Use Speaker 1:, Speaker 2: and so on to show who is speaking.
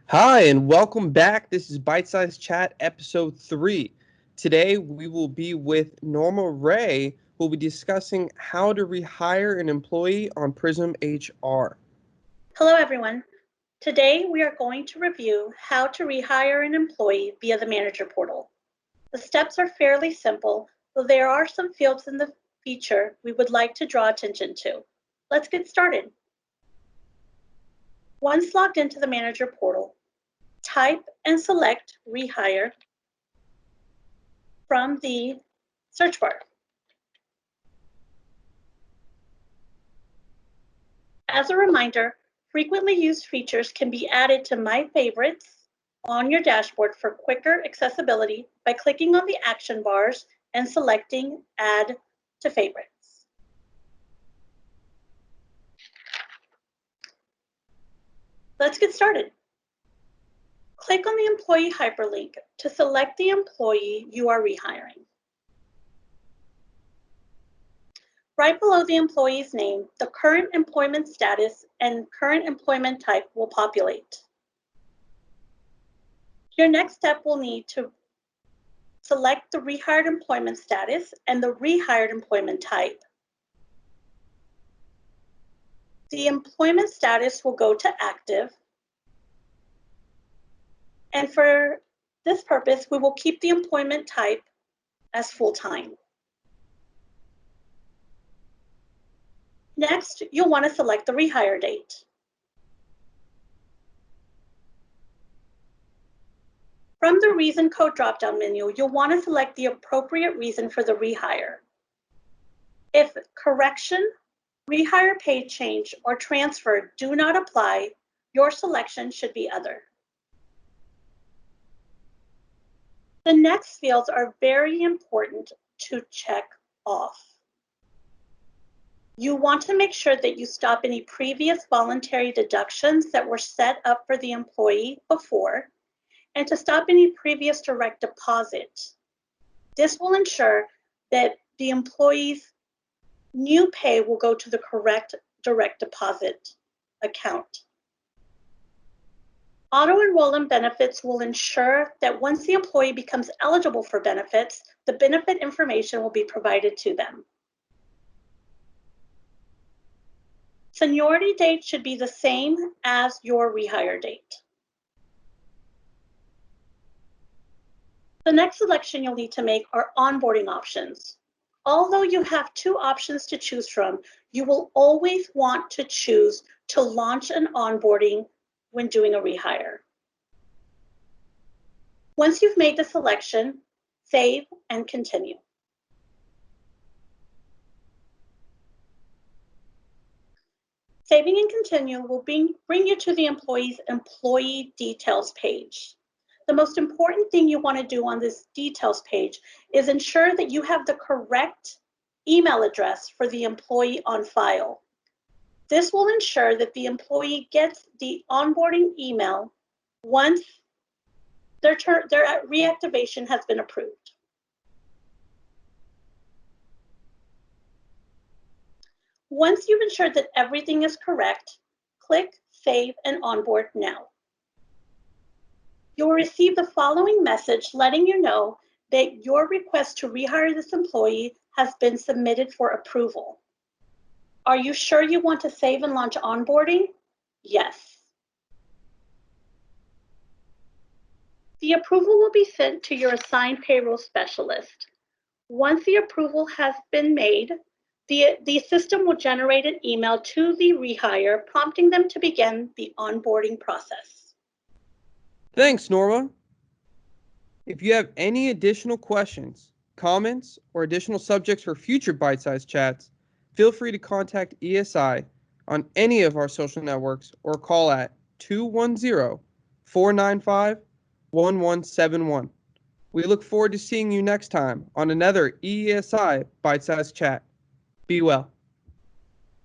Speaker 1: Hi, and welcome back. This is Bite Size Chat episode 3. Today, we will be with Norma Ray, who will be discussing how to rehire an employee on PrismHR.
Speaker 2: Hello, everyone. Today, we are going to review how to rehire an employee via the manager portal. The steps are fairly simple, though there are some fields in the feature we would like to draw attention to. Let's get started. Once logged into the manager portal, type and select Rehire from the search bar. As a reminder, frequently used features can be added to My Favorites on your dashboard for quicker accessibility by clicking on the action bars and selecting Add to Favorites. Let's get started. Click on the employee hyperlink to select the employee you are rehiring. Right below the employee's name, the current employment status and current employment type will populate. Your next step will need to select the rehired employment status and the rehired employment type. The employment status will go to active. And for this purpose, we will keep the employment type as full-time. Next, you'll want to select the rehire date. From the reason code drop-down menu, you'll want to select the appropriate reason for the rehire. If correction, rehire pay change, or transfer do not apply, your selection should be other. The next fields are very important to check off. You want to make sure that you stop any previous voluntary deductions that were set up for the employee before, and to stop any previous direct deposit. This will ensure that the employee's new pay will go to the correct direct deposit account. Auto-enroll in benefits will ensure that once the employee becomes eligible for benefits, the benefit information will be provided to them. Seniority date should be the same as your rehire date. The next selection you'll need to make are onboarding options. Although you have 2 options to choose from, you will always want to choose to launch an onboarding when doing a rehire. Once you've made the selection, save and continue. Saving and continue will bring you to the employee's employee details page. The most important thing you want to do on this details page is ensure that you have the correct email address for the employee on file. This will ensure that the employee gets the onboarding email once their reactivation has been approved. Once you've ensured that everything is correct, click Save and Onboard Now. You'll receive the following message letting you know that your request to rehire this employee has been submitted for approval. Are you sure you want to save and launch onboarding? Yes. The approval will be sent to your assigned payroll specialist. Once the approval has been made, the system will generate an email to the rehire prompting them to begin the onboarding process.
Speaker 1: Thanks, Norma. If you have any additional questions, comments, or additional subjects for future bite-sized chats, feel free to contact ESI on any of our social networks or call at 210-495-1171. We look forward to seeing you next time on another ESI bite-sized chat. Be well.